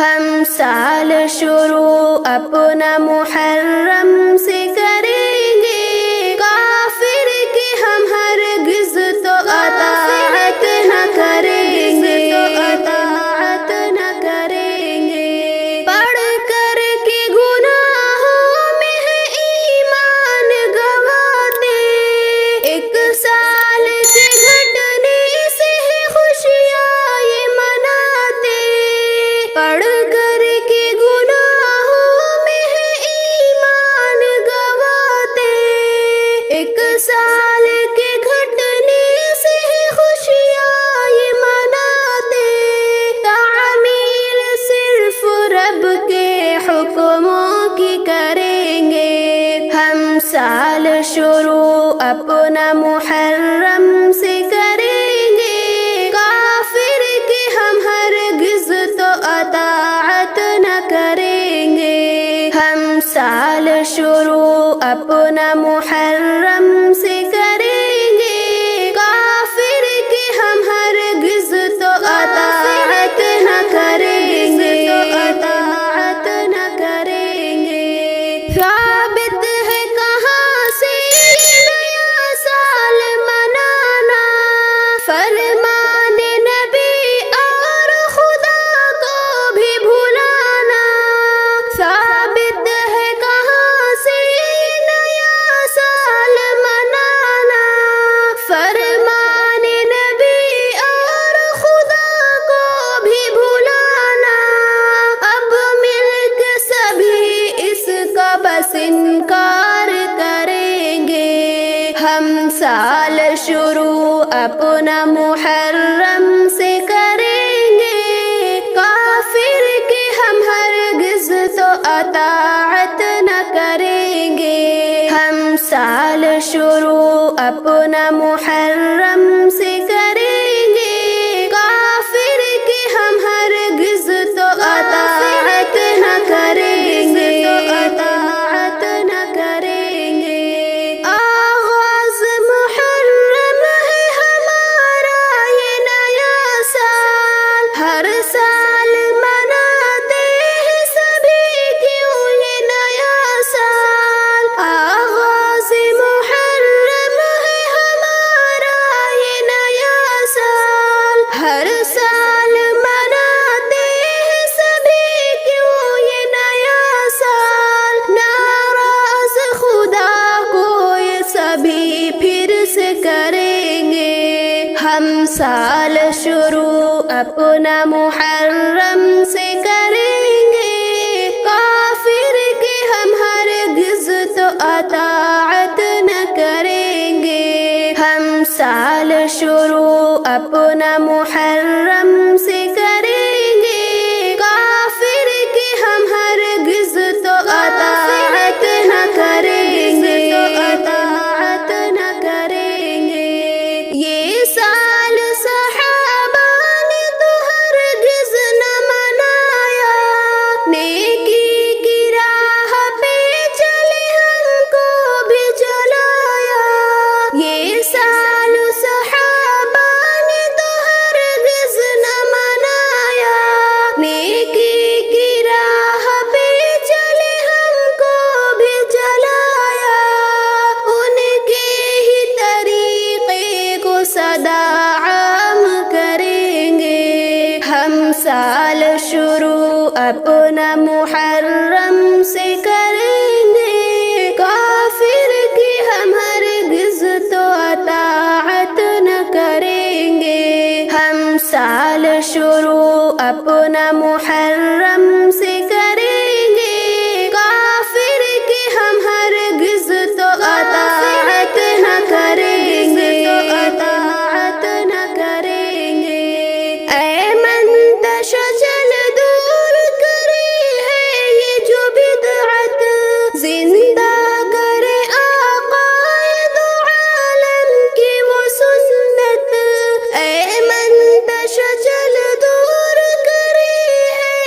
ہم سال شروع اپنا محرم سے کریں گے، کافر کی ہم ہرگز تو اطاعت نہ کریں گے، اطاعت نہ کریں گے۔ پڑھ کر کے گناہوں میں ہے ایمان گنواتے، ایک سال کے گھٹنے سے ہے خوشیاں یہ مناتے۔ پڑھ کر کے گناہوں میں ہے ایمان گنواتے، ایک سال کے گھٹنے سے ہے خوشیاں یہ مناتے۔ تعمیل صرف رب کے حکموں کی کریں گے، ہم سال شروع اپنا محرم سے کریں گے، کافر کی ہم ہرگز تو اطاعت نہ کریں گے۔ ہم سال شروع اپنا محرم سے کریں گے، کافر کی ہم ہرگز تو اطاعت نہ کریں گے، اطاعت نہ کریں گے۔ ثابت ہے کہاں سے نیا سال منانا، فرمان نبی اور خدا کو بھی بھلانا۔ ثابت ہے کہاں سے نیا سال منانا، فرمان نبی اور خدا کو بھی بھلانا۔ اب مل کے سبھی اس کا بس انکار کریں گے، ہم سال شروع اپنا محرم سے کریں گے، کافر کی ہم ہرگز تو اطاعت نہ کریں گے۔ ہم سال شروع اپنا محرم سے کریں گے، کافر کی ہم ہرگز تو اطاعت نہ کریں گے، اطاعت نہ کریں گے۔ آغاز محرم ہے ہمارا یہ نیا سال، ہر سال مناتے ہیں سبھی کیوں یہ نیا سال۔ آغاز محرم ہے ہمارا یہ نیا سال، ہر سال مناتے ہیں سبھی کیوں یہ نیا سال۔ ناراض خدا کو یہ سبھی پھر سے کریں گے، ہم سال شروع اپنا محرم سے کریں گے، کافر کی ہم ہرگز تو اطاعت نہ کریں گے۔ ہم سال شروع اپنا محرم سے کریں گے، کافر کی ہم ہرگز تو اطاعت نہ کریں گے، اطاعت نہ کریں گے۔ یہ سال صحابہ نے تو ہرگز نہ منایا، نیکی کی راہ پہ چلے ہم کو بھی چلایا۔ یہ سال صحابہ نے تو ہرگز نہ منایا، نیکی کی راہ پہ چلے ہم کو بھی چلایا۔ ان کے ہی طریقے کو سدا عام کریں گے، ہم سال شروع اپنا محرم سے کریں گے، کافر کی ہم ہرگز تو اطاعت نہ کریں گے۔ ہم سال شروع اپنا محرم سے کریں گے، کافر کی ہم ہرگز تو اطاعت نہ کریں گے، اطاعت نہ کریں گے۔ اے منتش چل دور کری ہے یہ جو بدعت، زندہ کرے آقا دو عالم کی وہ سنت۔ اے منتش چل دور کری ہے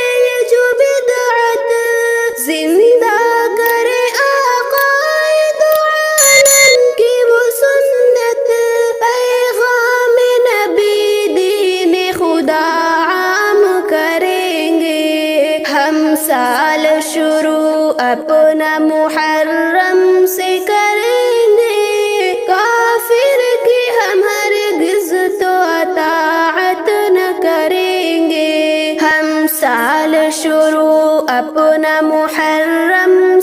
سال شروع اپنا محرم سے کریں گے، کافر کی ہم ہرگز تو اطاعت نہ کریں گے۔ ہم سال شروع اپنا محرم